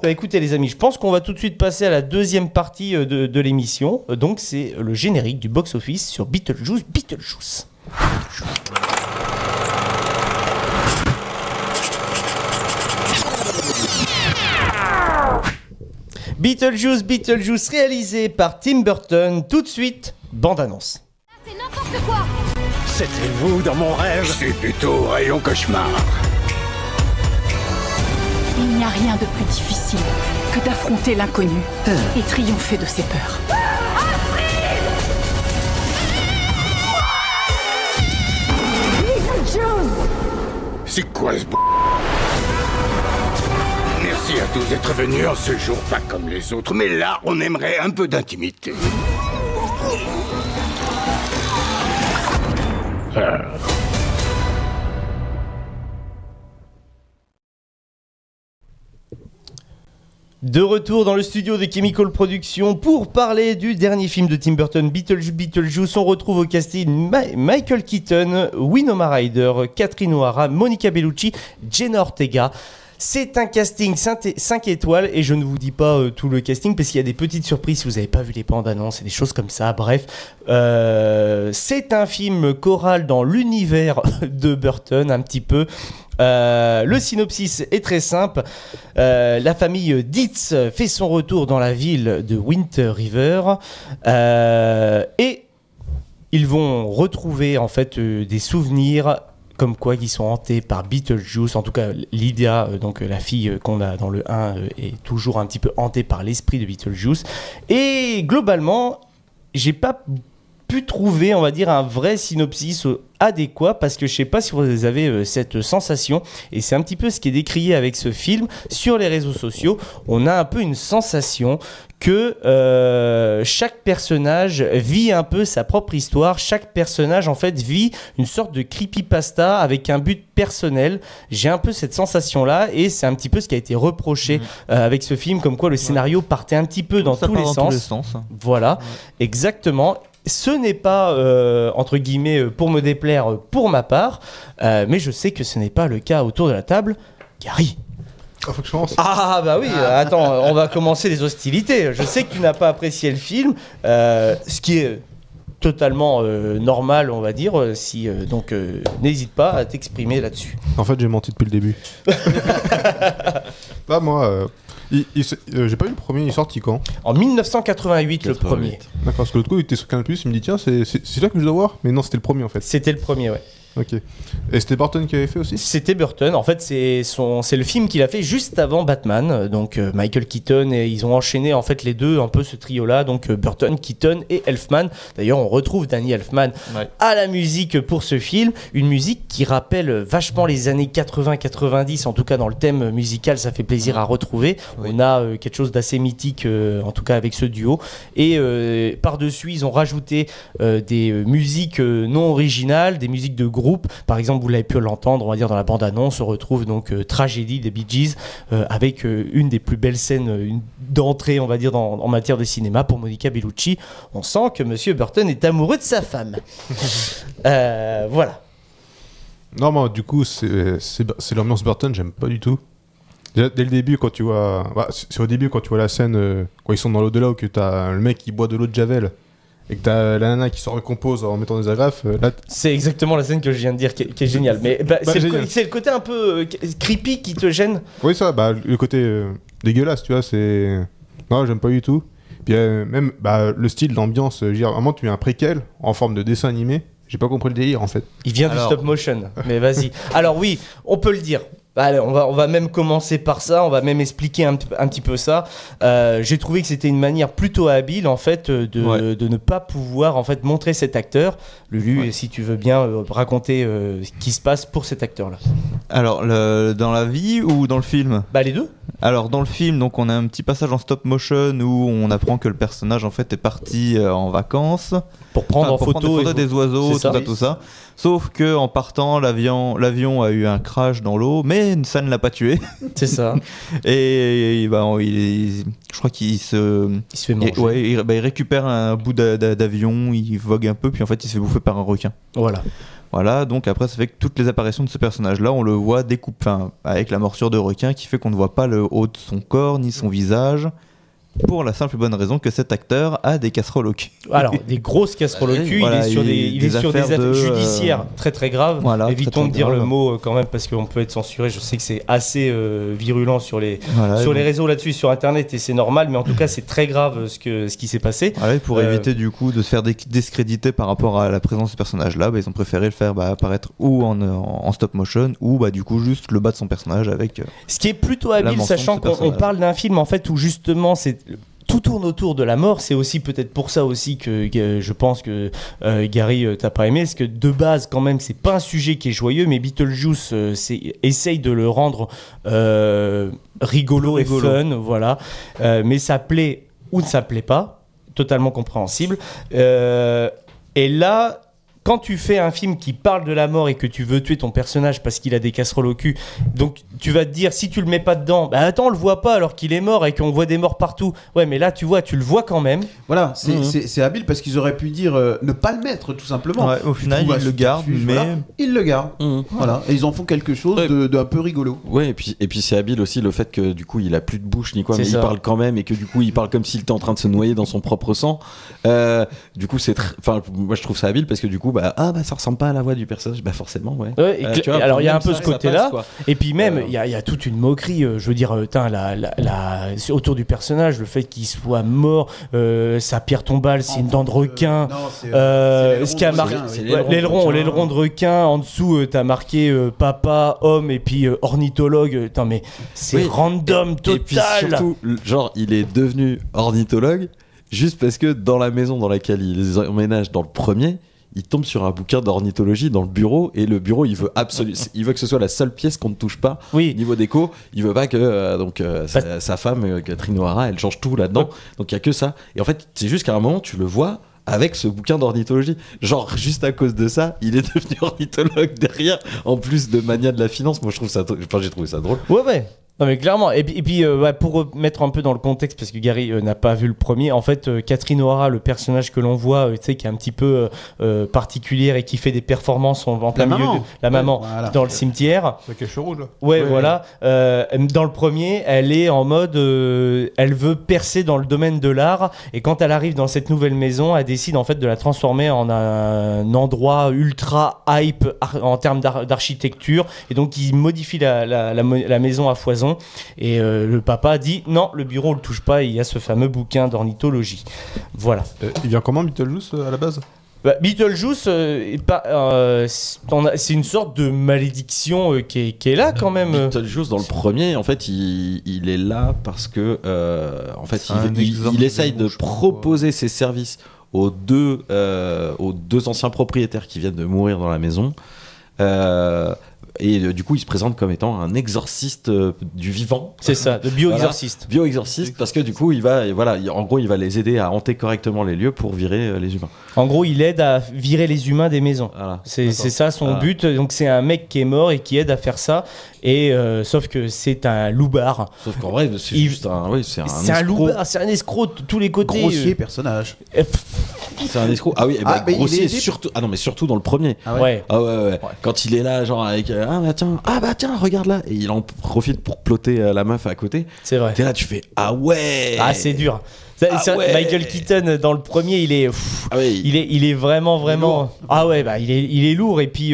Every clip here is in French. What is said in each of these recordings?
bah écoutez les amis, je pense qu'on va tout de suite passer à la deuxième partie de l'émission. Donc c'est le générique du box-office sur Beetlejuice. Beetlejuice réalisé par Tim Burton. Tout de suite, bande-annonce. C'est n'importe quoi. C'était vous dans mon rêve. C'est plutôt rayon cauchemar. Il n'y a rien de plus difficile que d'affronter l'inconnu et triompher de ses peurs. C'est quoi ce Merci à tous d'être venus en ce jour, pas comme les autres, mais là, on aimerait un peu d'intimité. De retour dans le studio de Chemical Productions pour parler du dernier film de Tim Burton, Beetlejuice. On retrouve au casting Michael Keaton, Winona Ryder, Catherine O'Hara, Monica Bellucci, Jenna Ortega. C'est un casting 5 étoiles et je ne vous dis pas tout le casting parce qu'il y a des petites surprises si vous n'avez pas vu les bandes annonces et des choses comme ça. Bref, c'est un film choral dans l'univers de Burton un petit peu. Le synopsis est très simple. La famille Dietz fait son retour dans la ville de Winter River et ils vont retrouver en fait des souvenirs comme quoi ils sont hantés par Beetlejuice. En tout cas, Lydia, donc la fille qu'on a dans le 1, est toujours un petit peu hantée par l'esprit de Beetlejuice. Et globalement, j'ai pas pu trouver, on va dire, un vrai synopsis adéquat parce que je sais pas si vous avez cette sensation et c'est un petit peu ce qui est décrié avec ce film sur les réseaux sociaux. On a un peu une sensation que chaque personnage vit un peu sa propre histoire. Chaque personnage en fait vit une sorte de creepypasta avec un but personnel. J'ai un peu cette sensation là et c'est un petit peu ce qui a été reproché avec ce film, comme quoi le scénario partait un petit peu dans tous les sens. Voilà, exactement. Ce n'est pas, entre guillemets, pour me déplaire pour ma part, mais je sais que ce n'est pas le cas autour de la table. Gary. Faut que je commence. Ah bah oui, attends, on va commencer les hostilités. Je sais que tu n'as pas apprécié le film, ce qui est totalement normal, on va dire, donc n'hésite pas à t'exprimer là-dessus. En fait, j'ai menti depuis le début. Bah moi... j'ai pas eu le premier, il est sorti quand? En 1988, le premier. D'accord, parce que l'autre coup il était sur Canal+, il me dit tiens, c'est là que je dois voir? Mais non, c'était le premier en fait. C'était le premier, ouais. Ok. Et c'était Burton qui avait fait aussi? C'était Burton, en fait c'est le film qu'il a fait juste avant Batman, donc Michael Keaton, et ils ont enchaîné en fait les deux, un peu ce trio-là, donc Burton, Keaton et Elfman. D'ailleurs on retrouve Danny Elfman à la musique pour ce film, une musique qui rappelle vachement les années 80-90, en tout cas dans le thème musical, ça fait plaisir à retrouver. On a quelque chose d'assez mythique, en tout cas avec ce duo, et par-dessus ils ont rajouté des musiques non originales, des musiques de groupe. Par exemple, vous l'avez pu l'entendre, on va dire dans la bande-annonce, on retrouve donc Tragédie des Bee Gees avec une des plus belles scènes d'entrée, on va dire, en matière de cinéma pour Monica Bellucci. On sent que Monsieur Burton est amoureux de sa femme. Voilà. Non, moi, du coup, c'est l'ambiance Burton, j'aime pas du tout. Dès le début, quand tu vois... Bah, c'est au début, quand tu vois la scène, quand ils sont dans l'au-delà, où que t'as le mec qui boit de l'eau de Javel, et que t'as la nana qui se recompose en mettant des agrafes, là... C'est exactement la scène que je viens de dire qui est géniale. Mais c'est le côté un peu creepy qui te gêne. Oui, ça, bah, le côté dégueulasse, tu vois, c'est... Non, j'aime pas du tout. Puis même le style, l'ambiance, je veux dire, vraiment, tu mets un préquel en forme de dessin animé. J'ai pas compris le délire, en fait. Il vient du stop motion, mais vas-y. Alors oui, on peut le dire. Allez, on va même commencer par ça, on va même expliquer un petit peu ça. J'ai trouvé que c'était une manière plutôt habile en fait de ne pas pouvoir en fait montrer cet acteur. Lulu, si tu veux bien raconter ce qui se passe pour cet acteur-là. Alors, dans la vie ou dans le film? Bah les deux. Alors dans le film, donc on a un petit passage en stop motion où on apprend que le personnage en fait est parti en vacances pour prendre des photos des oiseaux, tout ça. Sauf que en partant, l'avion a eu un crash dans l'eau, mais ça ne l'a pas tué. C'est ça. Et je crois qu'il se fait manger. Il récupère un bout d'avion, il vogue un peu, puis en fait il se fait bouffer par un requin. Voilà. Voilà, donc après ça fait que toutes les apparitions de ce personnage-là, on le voit avec la morsure de requin qui fait qu'on ne voit pas le haut de son corps ni son visage, pour la simple et bonne raison que cet acteur a des casseroles au cul. Alors, des grosses casseroles au cul, Voilà, il est sur des affaires judiciaires très très graves. Voilà, évitons très, de dire grave. le mot quand même parce qu'on peut être censuré. Je sais que c'est assez virulent sur les réseaux là-dessus, sur internet, et c'est normal, mais en tout cas c'est très grave ce qui s'est passé. Voilà, pour éviter du coup de se faire discréditer par rapport à la présence de ce personnage-là, ils ont préféré le faire apparaître ou en stop motion ou du coup juste le bas de son personnage avec. Ce qui est plutôt habile, sachant qu'on parle d'un film en fait où justement tout tourne autour de la mort. C'est aussi peut-être pour ça aussi que je pense que Gary t'as pas aimé, parce que de base quand même c'est pas un sujet qui est joyeux, mais Beetlejuice essaye de le rendre rigolo et fun, voilà. Mais ça plaît ou ne ça plaît pas, totalement compréhensible. Et là, quand tu fais un film qui parle de la mort et que tu veux tuer ton personnage parce qu'il a des casseroles au cul, donc tu vas te dire, si tu le mets pas dedans, attends, on le voit pas alors qu'il est mort et qu'on voit des morts partout. Ouais, mais là tu le vois quand même. Voilà, c'est habile parce qu'ils auraient pu dire ne pas le mettre tout simplement. Ouais, au final, ils le gardent, mais voilà, ils le gardent. Voilà, et ils en font quelque chose d'un peu rigolo. Ouais, et puis c'est habile aussi le fait que du coup il a plus de bouche ni quoi, mais ça. il parle quand même, et que du coup il parle comme s'il était en train de se noyer dans son propre sang. Du coup moi je trouve ça habile parce que du coup ça ressemble pas à la voix du personnage, forcément ouais. Alors il y a un peu ce côté-là, et puis même il y a toute une moquerie, je veux dire, autour du personnage, le fait qu'il soit mort, sa pierre tombale c'est une dent de requin, ce qui a marqué l'aileron de requin, en dessous t'as marqué papa, homme, et puis ornithologue. Putain, mais c'est random total. Et puis surtout, genre il est devenu ornithologue juste parce que dans la maison dans laquelle il emménage dans le premier, il tombe sur un bouquin d'ornithologie dans le bureau, et le bureau il veut que ce soit la seule pièce qu'on ne touche pas. Niveau déco, il veut pas que sa femme Catherine O'Hara elle change tout là-dedans, donc il y a que ça. Et en fait c'est juste qu'à un moment tu le vois avec ce bouquin d'ornithologie, genre juste à cause de ça il est devenu ornithologue derrière, en plus de mania de la finance. Moi j'ai trouvé ça drôle. Ouais. Non mais clairement, et puis pour mettre un peu dans le contexte, parce que Gary n'a pas vu le premier, en fait Catherine O'Hara, le personnage que l'on voit, tu sais, qui est un petit peu particulière et qui fait des performances en plein milieu de la maman dans le cimetière. C'est avec les cheveux rouges là. Ouais, voilà. Dans le premier, elle est en mode, elle veut percer dans le domaine de l'art, et quand elle arrive dans cette nouvelle maison, elle décide en fait de la transformer en un endroit ultra hype en termes d'architecture, et donc il modifie la maison à foison. Et le papa dit non, le bureau on le touche pas, il y a ce fameux bouquin d'ornithologie. Voilà. Il vient comment Beetlejuice à la base? Beetlejuice, c'est une sorte de malédiction qui est là quand même. Beetlejuice dans le premier, en fait, il est là parce que en fait, il essaye de proposer ses services aux deux anciens propriétaires qui viennent de mourir dans la maison. Et du coup, il se présente comme étant un exorciste du vivant. C'est ça, de bio-exorciste. Voilà. Bio-exorciste, parce que du coup, il va les aider à hanter correctement les lieux pour virer les humains. En gros, il aide à virer les humains des maisons. Voilà. C'est ça son but. Donc, c'est un mec qui est mort et qui aide à faire ça. Et sauf que c'est un loupard. Sauf qu'en vrai, c'est juste c'est un loupard, c'est un escroc de tous les côtés. Grossier personnage. C'est un escroc. Ah oui, grossier, surtout. Ah non, mais surtout dans le premier. Ouais. Quand il est là, genre avec tiens, regarde là, et il en profite pour ploter la meuf à côté. C'est vrai. T'es là, tu fais c'est dur. Michael Keaton dans le premier, il est vraiment lourd. Il est lourd, et puis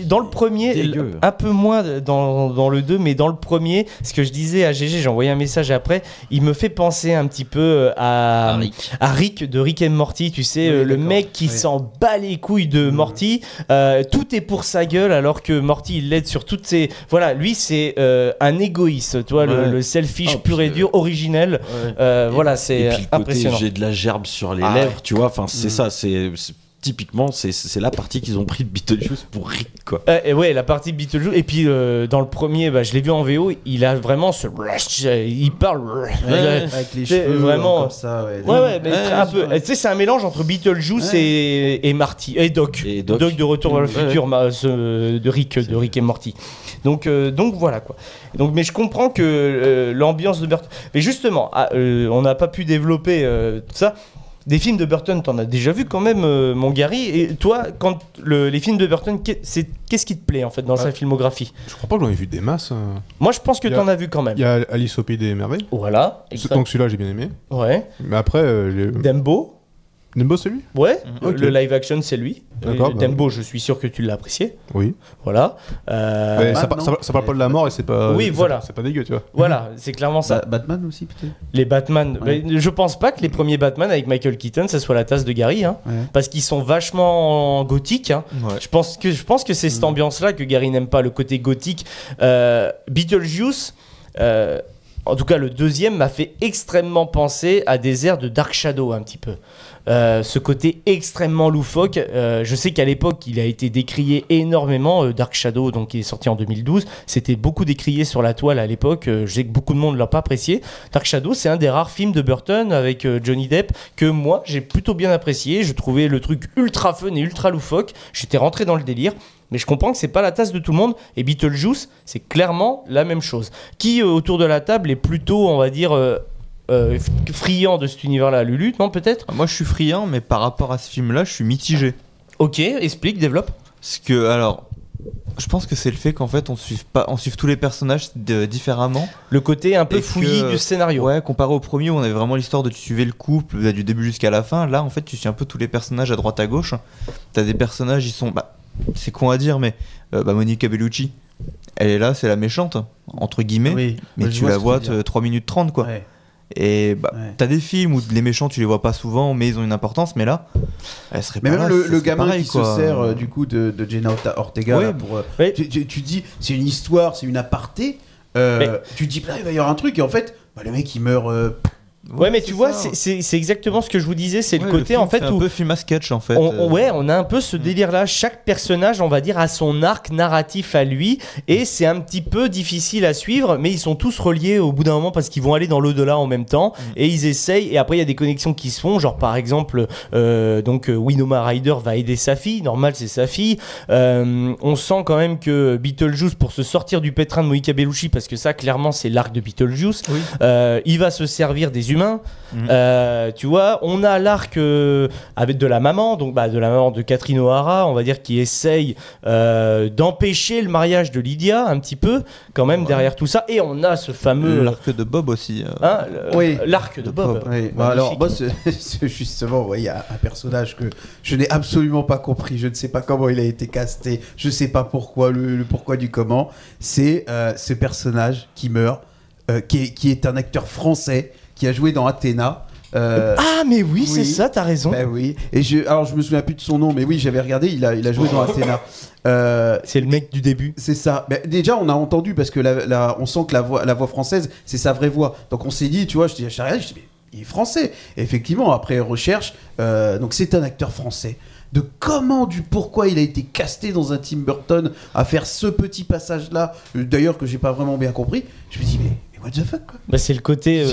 dans le premier, dégueu. Un peu moins dans le 2, mais dans le premier, ce que je disais à GG, j'ai envoyé un message après, il me fait penser un petit peu à Rick de Rick and Morty, tu sais, le mec qui s'en bat les couilles de Morty, tout est pour sa gueule, alors que Morty il l'aide sur toutes ses... Voilà, lui c'est un égoïste, tu vois, le selfish pur et dur, originel, voilà. C'est impressionnant. J'ai de la gerbe sur les lèvres, tu vois. Enfin, c'est ça. Typiquement, c'est la partie qu'ils ont pris de Beetlejuice pour Rick, quoi. Ouais, la partie de Beetlejuice. Et puis dans le premier, je l'ai vu en VO. Il a vraiment ce, il parle avec les cheveux vraiment comme ça. Mais un peu. Tu sais, c'est un mélange entre Beetlejuice et Marty et Doc. Doc de Retour vers le futur, de Rick et Morty. Donc voilà quoi. Donc, mais je comprends que l'ambiance de Burton. Mais justement, on n'a pas pu développer tout ça. Des films de Burton, t'en as déjà vu quand même, mon Gary. Et toi, quand les films de Burton, qu'est-ce qui te plaît en fait dans sa filmographie? Je crois pas que j'en ai vu des masses. Moi, je pense que t'en as vu quand même. Il y a Alice au Pays des Merveilles. Voilà. Donc celui-là, j'ai bien aimé. Ouais. Mais après, Dumbo. Dumbo, c'est lui? Ouais. Ok. Le live action, c'est lui. D'accord, Dumbo, je suis sûr que tu l'as apprécié. Oui. Voilà. Mais ça parle pas de la mort et c'est pas. Oui, voilà. C'est pas dégueu, tu vois. Voilà, c'est clairement ça. Batman aussi, peut-être. Les Batman. Ouais. Mais je pense pas que les premiers Batman avec Michael Keaton, ça soit la tasse de Gary, hein, Ouais. parce qu'ils sont vachement gothiques. Hein. Ouais. Je pense que c'est cette ambiance-là que Gary n'aime pas, le côté gothique. Beetlejuice. En tout cas, le deuxième m'a fait extrêmement penser à des airs de Dark Shadow un petit peu. Ce côté extrêmement loufoque. Je sais qu'à l'époque, il a été décrié énormément. Dark Shadow, donc, qui est sorti en 2012, c'était beaucoup décrié sur la toile à l'époque. Je sais que beaucoup de monde ne l'a pas apprécié. Dark Shadow, c'est un des rares films de Burton avec Johnny Depp que moi, j'ai plutôt bien apprécié. Je trouvais le truc ultra fun et ultra loufoque. J'étais rentré dans le délire. Mais je comprends que c'est pas la tasse de tout le monde. Et Beetlejuice, c'est clairement la même chose. Qui, autour de la table, est plutôt, on va dire, friand de cet univers-là? Lulu, non, peut-être? Moi, je suis friand, mais par rapport à ce film-là, je suis mitigé. Ok, explique, développe. Parce que, alors, je pense que c'est le fait qu'en fait, on suive tous les personnages différemment. Le côté un peu Et fouillis que- du scénario. Ouais, comparé au premier où on avait vraiment l'histoire de tu suivais le couple du début jusqu'à la fin. Là, en fait, tu suis un peu tous les personnages à droite à gauche. T'as des personnages, ils sont. C'est con à dire, mais Monica Bellucci, elle est là, c'est la méchante, entre guillemets. Oui, mais je tu vois la ce que vois tu veux dire. 3 minutes 30, quoi. Ouais. Et Ouais. t'as des films où les méchants, tu les vois pas souvent, mais ils ont une importance. Mais là, elle serait Mais pas même là, le ça serait gamin pareil, qui quoi. se sert du coup de Jenna Ortega Ouais. là, pour, Ouais. tu dis c'est une histoire, c'est une aparté. Tu te dis là il va y avoir un truc et en fait le mec il meurt. Ouais, mais tu c'est vois, ça. c'est exactement ce que je vous disais. C'est Ouais, le côté film en fait fait un où peu film à sketch en fait. ouais, on a un peu ce délire-là. Chaque personnage, on va dire, a son arc narratif à lui, et c'est un petit peu difficile à suivre, mais ils sont tous reliés au bout d'un moment parce qu'ils vont aller dans l'au-delà en même temps, et ils essayent. Et après, il y a des connexions qui se font, genre par exemple, Winona Ryder va aider sa fille. Normal, c'est sa fille. On sent quand même que Beetlejuice, pour se sortir du pétrin de Monica Bellucci, parce que ça, clairement, c'est l'arc de Beetlejuice. Oui. Il va se servir des humains. Tu vois, on a l'arc avec de la maman, donc de la maman de Catherine O'Hara, on va dire, qui essaye d'empêcher le mariage de Lydia un petit peu, quand même, derrière tout ça. Et on a ce fameux L'arc de Bob aussi. hein, Oui. l'arc de Bob. Ouais, Magnifique. alors moi c'est justement il y a un personnage que je n'ai absolument pas compris, je ne sais pas comment il a été casté, je ne sais pas pourquoi le pourquoi du comment. C'est ce personnage qui meurt, qui est un acteur français qui a joué dans Athéna. Ah, mais oui, c'est oui. ça, t'as raison. Bah oui. Et alors je me souviens plus de son nom, mais oui j'avais regardé, il a joué dans Athéna. C'est le mec du début. C'est ça. Mais déjà, on a entendu parce que on sent que la voix française, c'est sa vraie voix. Donc on s'est dit, tu vois, je dis mais il est français. Et effectivement, après recherche, donc c'est un acteur français. De pourquoi il a été casté dans un Tim Burton à faire ce petit passage-là, d'ailleurs que j'ai pas vraiment bien compris. Je me dis mais what the fuck quoi. C'est le côté,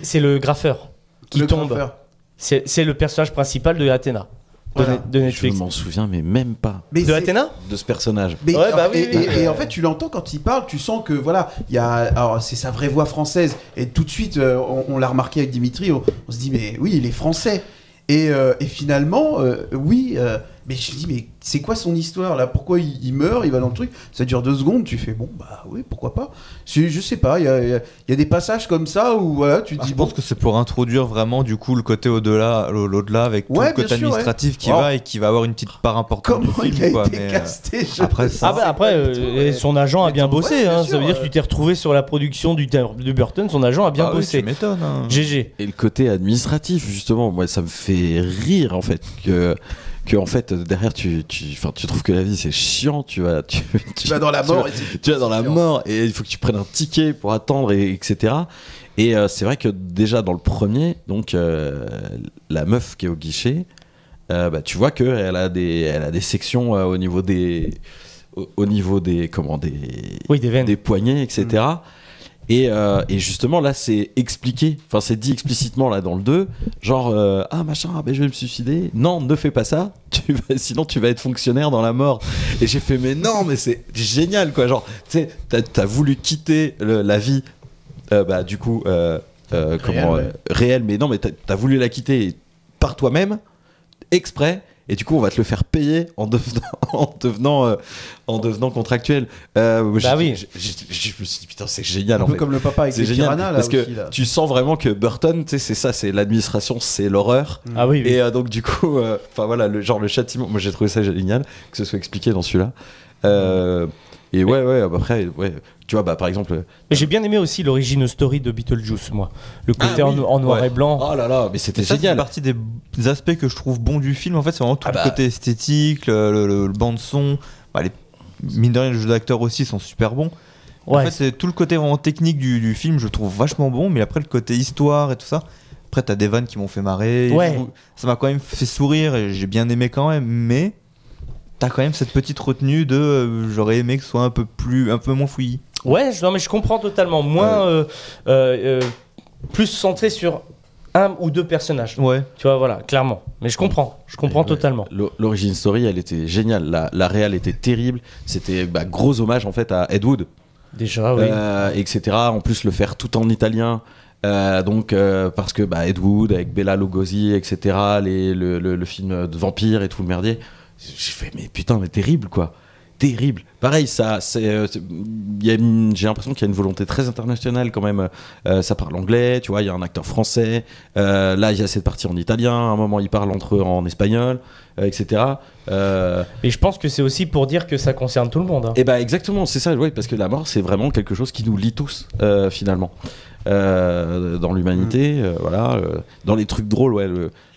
c'est le graffeur qui Le tombe. graffeur. C'est le personnage principal de Athéna. Voilà. De Je Netflix. m'en souviens, mais même pas Mais De c'est- Athéna de ce personnage. Mais Ouais, bah oui, oui, et en fait, tu l'entends quand il parle, tu sens que voilà, alors c'est sa vraie voix française. Et tout de suite, on l'a remarqué avec Dimitri, on se dit mais oui, il est français. Et finalement, oui, mais je me dis mais c'est quoi son histoire là? Pourquoi il meurt? Il va dans le truc, ça dure 2 secondes. Tu fais bon bah oui, pourquoi pas? Je sais pas, il y a des passages comme ça où voilà, tu te dis Je pense que c'est pour introduire vraiment du coup le côté l'au-delà avec tout Ouais, le côté bien sûr, administratif qui Alors, va et qui va avoir une petite part importante comment du il a film, quoi. été Mais, casté après, ne ça- Ah bah sais après, pas du tout, ouais. son agent a Mais bien ton- bossé, ouais, bien hein. sûr, Ça veut dire que tu t'es retrouvé sur la production de Burton, son agent a bien Ah oui, bossé. tu m'étonnes. hein. GG. Et le côté administratif, justement, moi, ça me fait rire, en fait, que en fait, derrière, tu trouves que la vie, c'est chiant, tu vas dans la mort. tu vas dans la mort, et il faut que tu prennes un ticket pour attendre, etc. Et c'est vrai que déjà, dans le premier, donc, la meuf qui est au guichet, tu vois qu'elle a des sections au niveau des Oui, des veines. des poignets, etc. Et justement là c'est expliqué, enfin c'est dit explicitement là dans le 2, genre je vais me suicider, non ne fais pas ça, sinon tu vas être fonctionnaire dans la mort. Et j'ai fait mais non mais c'est génial quoi, genre tu sais t'as voulu quitter la vie du coup réelle, mais non mais t'as voulu la quitter, par toi-même, exprès, et du coup on va te le faire payer en devenant contractuel. oui. Je me suis dit putain, c'est génial Un en peu fait. comme le papa avec C'est les génial piranhas là parce que aussi, là. tu sens vraiment que Burton, tu sais, c'est ça, c'est l'administration, c'est l'horreur. Ah oui, oui. Et donc du coup, enfin voilà, le châtiment, moi j'ai trouvé ça génial que ce soit expliqué dans celui-là. Et ouais, après, ouais, tu vois, bah par exemple. Mais j'ai bien aimé aussi l'origine story de Beetlejuice, moi. Le côté oui, en noir ouais. et blanc. Oh là là, mais c'était Ça, c'est génial. partie des aspects que je trouve bons du film. En fait, c'est vraiment tout le côté esthétique, le bande-son. Bah, mine de rien, les jeux d'acteurs aussi sont super bons. Ouais. En fait, c'est tout le côté vraiment technique du film, je trouve vachement bon. Mais après, le côté histoire et tout ça. Après, t'as des vannes qui m'ont fait marrer. Ouais. Ça m'a quand même fait sourire et j'ai bien aimé quand même. Mais t'as quand même cette petite retenue de j'aurais aimé que ce soit un peu moins fouillis. Ouais, non, mais je comprends totalement. Moins plus centré sur un ou deux personnages. Ouais. Tu vois, voilà, clairement. Mais je comprends totalement. L'origin story, elle était géniale. La réal était terrible. C'était gros hommage en fait à Ed Wood, Déjà, oui. etc. En plus, le faire tout en italien. Parce que Ed Wood avec Bela Lugosi, etc. Le film de vampire et tout le merdier. J'ai fait mais putain, mais terrible quoi. Terrible. Pareil, ça, j'ai l'impression qu'il y a une volonté très internationale quand même. Ça parle anglais, tu vois, il y a un acteur français. Là, il y a cette partie en italien. À un moment, ils parlent entre eux en espagnol, etc. Mais je pense que c'est aussi pour dire que ça concerne tout le monde. Hein. Et exactement, c'est ça, ouais, parce que la mort, c'est vraiment quelque chose qui nous lie tous, finalement. Dans l'humanité, voilà. Dans les trucs drôles, ouais.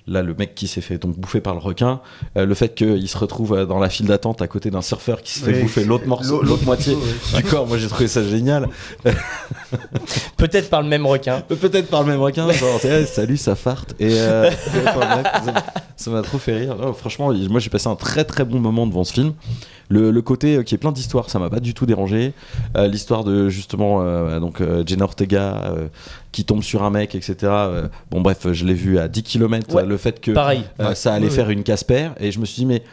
Là, le mec qui s'est fait donc bouffer par le requin, le fait qu'il se retrouve dans la file d'attente à côté d'un surfeur qui se fait bouffer l'autre moitié du corps, moi j'ai trouvé ça génial. Peut-être par le même requin. Peut-être par le même requin, genre salut, ça farte. Et ça m'a trop fait rire. Non, franchement, moi j'ai passé un très très bon moment devant ce film. Le côté qui est plein d'histoires, ça m'a pas du tout dérangé. L'histoire de justement Jenna Ortega qui tombe sur un mec, etc. Bon bref, je l'ai vu à 10 km. Ouais, le fait que pareil. ça allait faire une Casper, et je me suis dit mais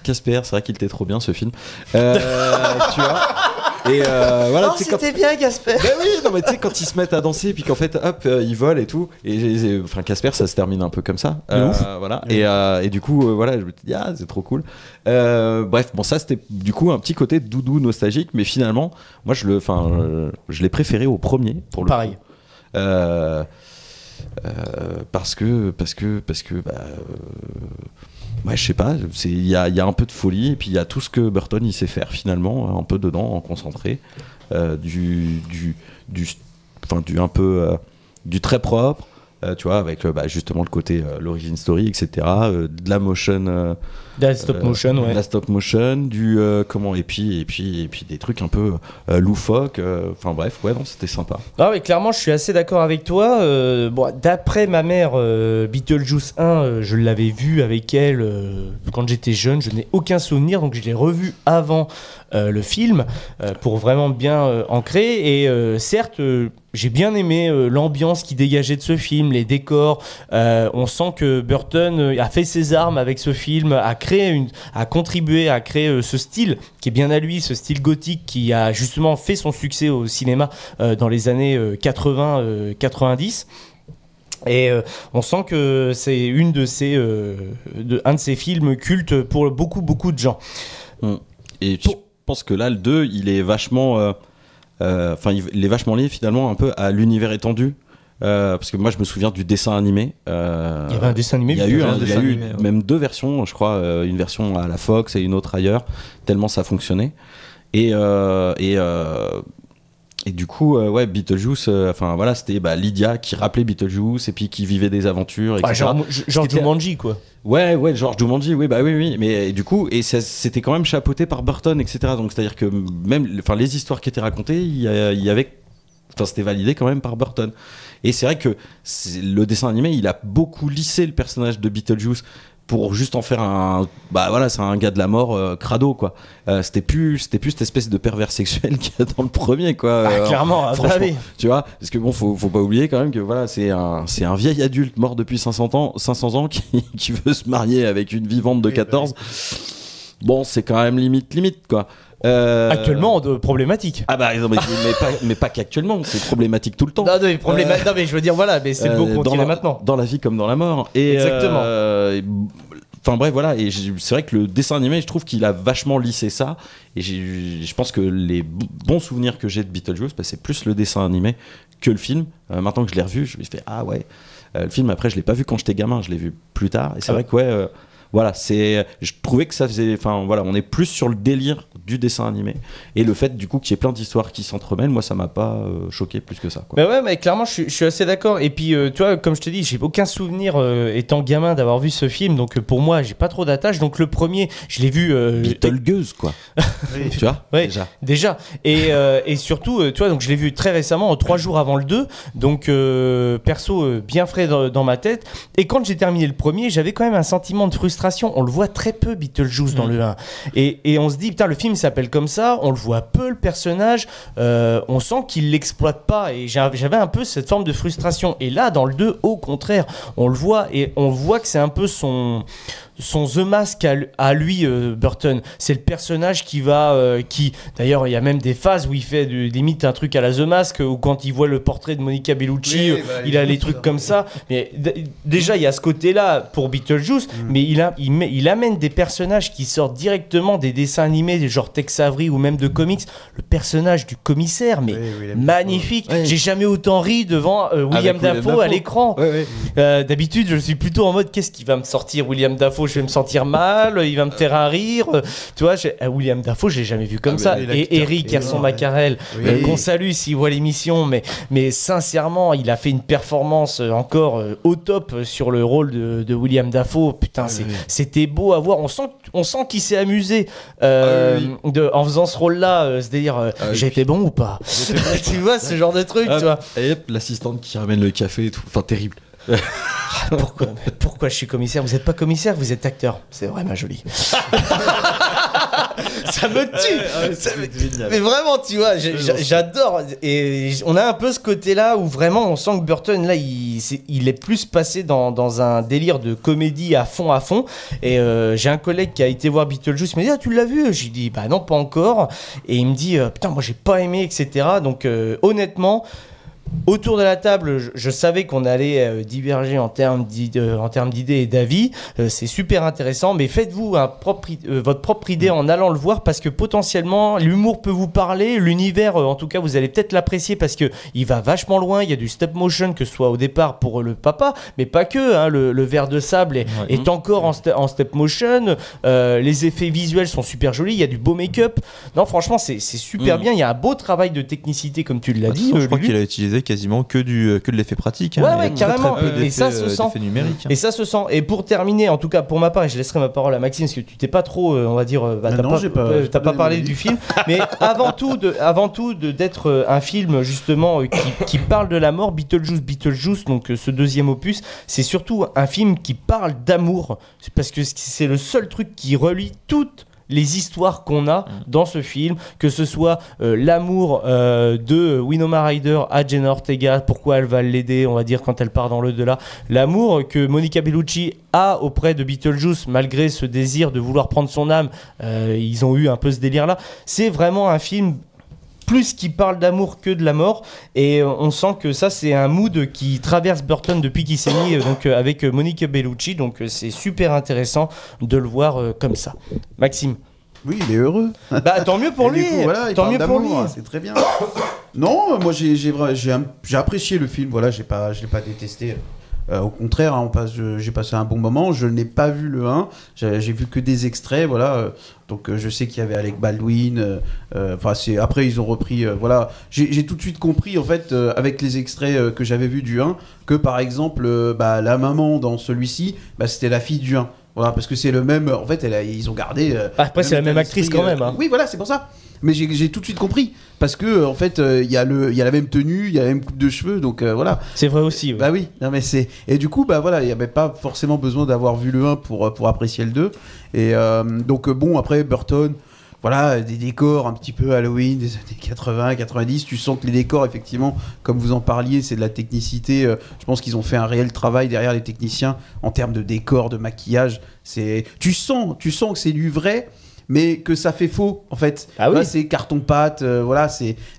Casper, c'est vrai qu'il était trop bien ce film. Tu vois. Et voilà, Oh, c'était bien, Gasper. Ben oui, non mais tu sais quand ils se mettent à danser, puis qu'en fait hop ils volent et tout, et enfin Casper ça se termine un peu comme ça. Voilà. Et du coup voilà, je me dis c'est trop cool. Bref, bon ça c'était du coup un petit côté doudou nostalgique, mais finalement moi je l'ai préféré au premier pour le Pareil. coup. Parce que je sais pas, il y a un peu de folie, et puis il y a tout ce que Burton il sait faire finalement, un peu dedans, en concentré, du un peu du très propre, tu vois, avec justement le côté l'origin story, etc. De la motion, De la stop motion, ouais. de la stop motion, du et puis des trucs un peu loufoques. Enfin bref, ouais, non, c'était sympa. Ah oui, clairement, je suis assez d'accord avec toi. Bon, d'après ma mère, Beetlejuice 1, je l'avais vu avec elle quand j'étais jeune. Je n'ai aucun souvenir, donc je l'ai revu avant le film pour vraiment bien ancrer. Et certes, j'ai bien aimé l'ambiance qui dégageait de ce film, les décors. On sent que Burton a fait ses armes avec ce film, a contribué à créer ce style qui est bien à lui, ce style gothique qui a justement fait son succès au cinéma dans les années 80-90. Et on sent que c'est un de ces films cultes pour beaucoup de gens. Et je pense que là, le 2, il est vachement... il est vachement lié finalement un peu à l'univers étendu. Parce que moi je me souviens du dessin animé. Il y avait un dessin animé. Il y a eu même deux versions, je crois, une version à la Fox et une autre ailleurs, tellement ça fonctionnait. Et du coup, Beetlejuice, voilà, c'était Lydia qui rappelait Beetlejuice et puis qui vivait des aventures, etc. Genre Jumanji, quoi. Ouais, genre Jumanji, oui, oui. Mais du coup, c'était quand même chapeauté par Burton, etc. Donc c'est-à-dire que même, les histoires qui étaient racontées, il y avait, c'était validé quand même par Burton. Et c'est vrai que le dessin animé, il a beaucoup lissé le personnage de Beetlejuice pour juste en faire c'est un gars de la mort crado, quoi. C'était plus cette espèce de pervers sexuel qu'il y a dans le premier, quoi. Clairement, franchement, tu vois, parce que bon, faut pas oublier quand même que voilà, c'est un vieil adulte mort depuis 500 ans qui veut se marier avec une vivante de 14. Bon, c'est quand même limite, quoi. Actuellement, problématique. Ah bah non, mais pas qu'actuellement, c'est problématique tout le temps. Non, non, mais je veux dire, voilà, mais c'est le mot qu'on tirait maintenant. Dans la vie comme dans la mort. Et, exactement. Enfin bref, voilà, et c'est vrai que le dessin animé, je trouve qu'il a vachement lissé ça, et je pense que les bons souvenirs que j'ai de Beetlejuice, c'est plus le dessin animé que le film. Maintenant que je l'ai revu, je me suis fait, ah ouais, le film, après, je l'ai pas vu quand j'étais gamin, je l'ai vu plus tard, et c'est vrai que ouais... voilà, je trouvais que ça faisait. Enfin, voilà, on est plus sur le délire du dessin animé. Et le fait, du coup, qu'il y ait plein d'histoires qui s'entremêlent, moi, ça m'a pas choqué plus que ça. Quoi. Mais ouais, mais clairement, je suis assez d'accord. Et puis, tu vois, comme je te dis, j'ai aucun souvenir étant gamin d'avoir vu ce film. Donc, pour moi, j'ai pas trop d'attache. Donc, le premier, je l'ai vu. Beetlejuice, quoi. Tu vois ouais, déjà. Et surtout, tu vois, donc je l'ai vu très récemment, 3 jours avant le 2. Donc, perso, bien frais dans ma tête. Et quand j'ai terminé le premier, j'avais quand même un sentiment de frustration. On le voit très peu, Beetlejuice, dans le 1. Et on se dit, putain, le film s'appelle comme ça, on le voit peu, le personnage, on sent qu'il l'exploite pas. Et j'avais un peu cette forme de frustration. Et là, dans le 2, au contraire, on le voit, et on voit que c'est un peu son The Mask à lui, Burton. C'est le personnage qui va d'ailleurs il y a même des phases où il fait limite un truc à la The Mask, où quand il voit le portrait de Monica Bellucci, il a les trucs comme ça. Mais déjà il y a ce côté là pour Beetlejuice, mais il amène des personnages qui sortent directement des dessins animés, des genre Tex Avery ou même de comics. Le personnage du commissaire, mais magnifique. J'ai jamais autant ri devant William Dafoe à l'écran. D'habitude je suis plutôt en mode, qu'est-ce qui va me sortir William Dafoe, je vais me sentir mal, il va me faire un rire. Tu vois, William Dafoe, je l'ai jamais vu comme ça. Et Eric Herson Macarel, qu'on salue s'il voit l'émission, mais sincèrement, il a fait une performance encore au top sur le rôle de William Dafoe. Putain, c'était beau à voir. On sent qu'il s'est amusé en faisant ce rôle-là, c'est-à-dire, j'ai été bon ou pas. Tu vois, ce genre de truc, tu vois. Et hop, l'assistante qui ramène le café et tout. Enfin, terrible. Pourquoi je suis commissaire? Vous n'êtes pas commissaire, vous êtes acteur. C'est vraiment joli. Ça me tue. Mais vraiment, tu vois, j'adore. Et on a un peu ce côté-là où vraiment on sent que Burton, là, il est plus passé dans un délire de comédie à fond. Et j'ai un collègue qui a été voir Beetlejuice, il m'a dit, ah, tu l'as vu? J'ai dit, bah non, pas encore. Et il me dit, putain, moi j'ai pas aimé, etc. Donc honnêtement, autour de la table, je savais qu'on allait diverger en termes d'idées et d'avis. C'est super intéressant, mais faites-vous votre propre idée en allant le voir, parce que potentiellement l'humour peut vous parler, l'univers en tout cas vous allez peut-être l'apprécier, parce que il va vachement loin. Il y a du stop motion, que ce soit au départ pour le papa, mais pas que, hein. Le ver de sable est encore en stop motion. Les effets visuels sont super jolis, il y a du beau make-up. Non, franchement c'est super bien. Il y a un beau travail de technicité, comme tu l'as dit. Je crois qu'il a utilisé quasiment que de l'effet pratique. Ouais, carrément. Et ça se sent. Numérique. Et ça se sent. Et pour terminer, en tout cas pour ma part, et je laisserai ma parole à Maxime, parce que tu t'es pas trop, on va dire, t'as pas parlé du film. Mais avant tout d'être un film justement qui parle de la mort, Beetlejuice, donc ce deuxième opus, c'est surtout un film qui parle d'amour, parce que c'est le seul truc qui relie toutes les histoires qu'on a dans ce film, que ce soit l'amour de Winona Ryder à Jenna Ortega, pourquoi elle va l'aider, on va dire, quand elle part dans l'au-delà, l'amour que Monica Bellucci a auprès de Beetlejuice, malgré ce désir de vouloir prendre son âme. Ils ont eu un peu ce délire là. C'est vraiment un film plus qui parle d'amour que de la mort, et on sent que ça c'est un mood qui traverse Burton depuis qu'il s'est mis donc avec Monica Bellucci, donc c'est super intéressant de le voir comme ça. Maxime? Oui, il est heureux. Bah tant mieux pour lui. Du coup, voilà, tant mieux pour lui. C'est très bien. Non, moi j'ai apprécié le film. Voilà, je l'ai pas détesté. Au contraire, hein, j'ai passé un bon moment. Je n'ai pas vu le 1. J'ai vu que des extraits. Voilà. Donc je sais qu'il y avait Alec Baldwin. Après ils ont repris. Voilà. J'ai tout de suite compris en fait avec les extraits que j'avais vus du 1 que par exemple la maman dans celui-ci, c'était la fille du 1. Voilà, parce que c'est le même. En fait, ils ont gardé. Après, c'est la même actrice quand même. Hein. Oui, voilà, c'est pour ça. Mais j'ai tout de suite compris. Parce que, en fait, il y a la même tenue, il y a la même coupe de cheveux, donc voilà. C'est vrai aussi. Oui. Bah oui, non, mais c'est. Et du coup, voilà, il n'y avait pas forcément besoin d'avoir vu le 1 pour apprécier le 2. Et donc, bon, après, Burton. Voilà, des décors un petit peu Halloween des années 80, 90. Tu sens que les décors, effectivement, comme vous en parliez, c'est de la technicité. Je pense qu'ils ont fait un réel travail derrière les techniciens en termes de décors, de maquillage. Tu sens que c'est du vrai, mais que ça fait faux en fait. Ah oui. Là, c'est carton-pâte, voilà,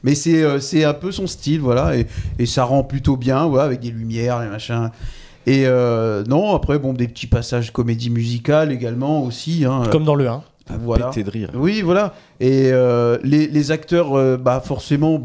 mais c'est un peu son style, voilà, et ça rend plutôt bien, voilà, avec des lumières, les machins. Et non, après, bon, des petits passages comédie musicale également aussi. Hein, Comme dans le 1. voilà. Pété de rire. Oui, voilà. Et les acteurs, bah forcément,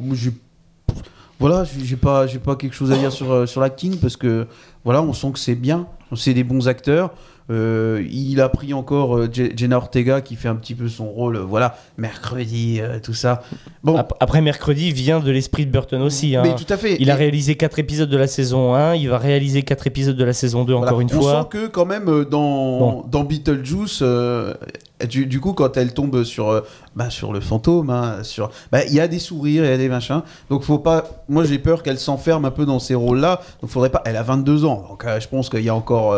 voilà, j'ai pas quelque chose à dire sur l'acting parce que voilà, on sent que c'est bien, c'est des bons acteurs. Il a pris encore Jenna Ortega qui fait un petit peu son rôle, voilà, mercredi, tout ça. Bon, Après, mercredi vient de l'esprit de Burton aussi. Hein. mais tout à fait. Il a réalisé 4 épisodes de la saison 1, il va réaliser 4 épisodes de la saison 2 Voilà. encore une On fois. sent que quand même dans Beetlejuice, du coup quand elle tombe sur le fantôme, hein, il y a des sourires, il y a des machins. Donc faut pas. Moi j'ai peur qu'elle s'enferme un peu dans ces rôles-là. Donc faudrait pas. Elle a 22 ans, donc je pense qu'il y a encore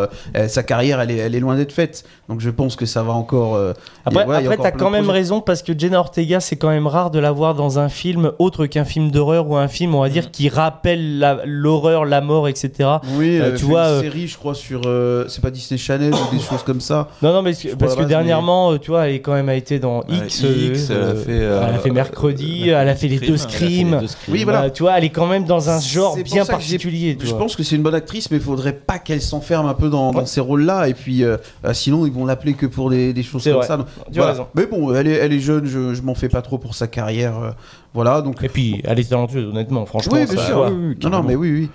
sa carrière, elle est loin d'être faite. Donc je pense que ça va encore. Après, il y a encore t'as plein quand de même projets. raison parce que Jenna Ortega, c'est quand même rare de la voir dans un film autre qu'un film d'horreur ou un film, on va dire, qui rappelle l'horreur, la mort, etc. Oui, tu vois, une série, je crois sur c'est pas Disney Channel ou des choses comme ça. Non, mais Je parce vois que la base, dernièrement, tu vois, elle quand même a été dans X. Elle a fait mercredi, elle a fait les deux Scream. Oui, voilà. Tu vois, elle est quand même dans un genre C'est pour bien ça que particulier. tu Je vois. pense que c'est une bonne actrice, mais il faudrait pas qu'elle s'enferme un peu dans ces rôles-là. Et puis, sinon, ils vont l'appeler que pour des choses C'est comme vrai. ça. Donc, Tu as voilà. raison. Mais bon, elle est jeune, je m'en fais pas trop pour sa carrière. Voilà, donc. Et puis, elle est talentueuse, honnêtement, franchement. Oui, bien ça sûr. va. Non, mais oui.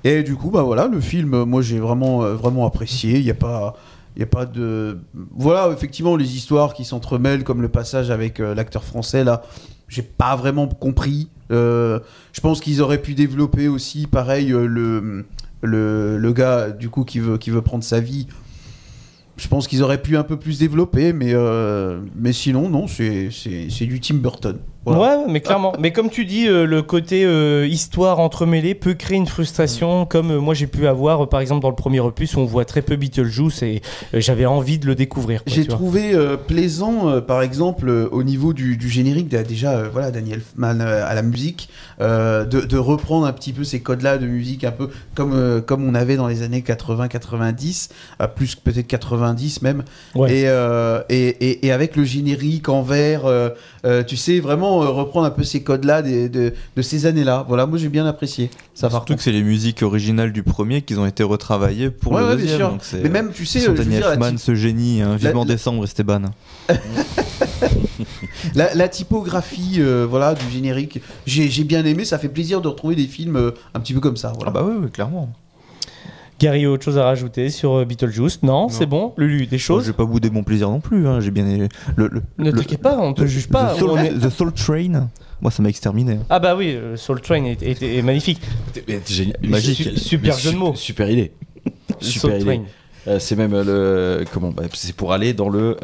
Et du coup, bah voilà, le film, moi j'ai vraiment apprécié. Il y a pas de. Voilà, effectivement, les histoires qui s'entremêlent, comme le passage avec l'acteur français, là, j'ai pas vraiment compris. Je pense qu'ils auraient pu développer aussi, pareil, le gars, du coup, qui veut prendre sa vie. Je pense qu'ils auraient pu un peu plus développer, mais sinon, non, c'est du Tim Burton. Voilà. Ouais, mais clairement. Mais comme tu dis, le côté histoire entremêlée peut créer une frustration, comme moi j'ai pu avoir, par exemple, dans le premier opus, où on voit très peu Beetlejuice et j'avais envie de le découvrir. Quoi, J'ai tu vois. trouvé plaisant, par exemple, au niveau du générique, déjà, voilà, Daniel Elfman à la musique, de reprendre un petit peu ces codes-là de musique, un peu comme on avait dans les années 80-90, plus peut-être 90 même, Ouais. et avec le générique en vert, tu sais, vraiment reprendre un peu ces codes-là de ces années-là. Voilà, moi j'ai bien apprécié. Ça par Surtout contre. que c'est les musiques originales du premier qui ont été retravaillées pour Ouais, le ouais, bien deuxième. sûr. Donc c'est- Mais même, tu sais, Son je veux Daniel dire, Elfman, ce génie, hein. Vivement la- décembre, Esteban. La typographie voilà, du générique, j'ai bien aimé, ça fait plaisir de retrouver des films un petit peu comme ça. Voilà. Ah bah oui, clairement. Gary, autre chose à rajouter sur Beetlejuice? Non, c'est bon. Lulu, des Je choses? vais pas bouder mon plaisir non plus. Hein. J'ai bien aimé. Ne t'inquiète pas, on te juge pas. The Soul, On est- The Soul Train, moi ça m'a exterminé. Ah bah oui, Soul Train est magnifique. Magique. Super jeu de mots. Super idée. Super Soul idée. Train. C'est même c'est pour aller dans le.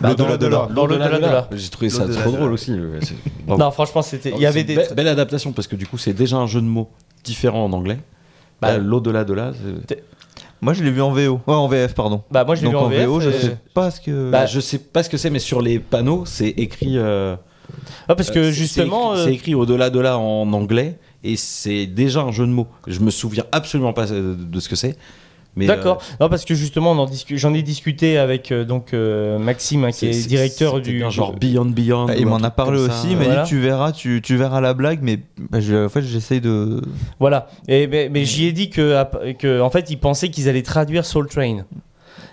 L'au-delà. Dans l'au-delà. J'ai trouvé ça L'au-delà trop de drôle là. aussi. Bravo. Non, franchement, c'était. Il y avait C'est des. une belle adaptation parce que du coup c'est déjà un jeu de mots différent en anglais. Bah, Là, l'au-delà de là. Moi je l'ai vu en VO. Ouais, en VF, pardon. Bah moi je l'ai Donc vu en VF. VO, je sais pas ce que. Bah, Je sais pas ce que c'est, mais sur les panneaux c'est écrit. Ah, parce que justement. c'est écrit au-delà de là en anglais et c'est déjà un jeu de mots. Je me souviens absolument pas de ce que c'est. Mais D'accord. Non, parce que justement, j'en ai discuté avec Maxime, hein, qui est directeur c'était du. bien genre Beyond. Ah, il ou un m'en a truc parlé comme aussi, ça. il m'a Voilà. dit tu verras la blague, mais bah, en fait j'essaye de. Voilà. Mais j'y ai dit que en fait, ils pensaient qu'ils allaient traduire Soul Train.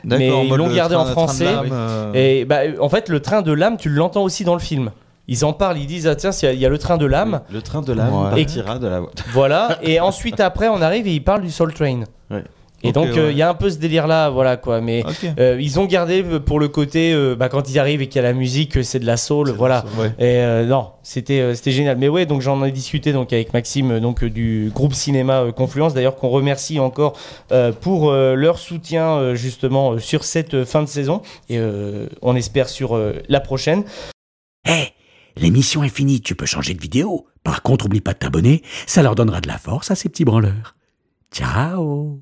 Mais en ils mode l'ont le gardé en train de français. l'âme, Et bah, en fait, le train de l'âme, tu l'entends aussi dans le film. Ils en parlent, ils disent ah tiens, il y a le train de l'âme. Le train de l'âme Ouais. partira de la. Voilà. Et ensuite après, on arrive et ils parlent du Soul Train. Ouais. Et Ok, donc il ouais. y a un peu ce délire là, voilà quoi. Mais Ok. ils ont gardé pour le côté quand ils arrivent et qu'il y a la musique, c'est de la soul, voilà. Ouais. Et non, c'était génial. Mais ouais, donc j'en ai discuté donc avec Maxime donc du groupe cinéma Confluence, d'ailleurs qu'on remercie encore pour leur soutien justement sur cette fin de saison et on espère sur la prochaine. Hé, l'émission est finie, tu peux changer de vidéo. Par contre, oublie pas de t'abonner, ça leur donnera de la force à ces petits branleurs. Ciao!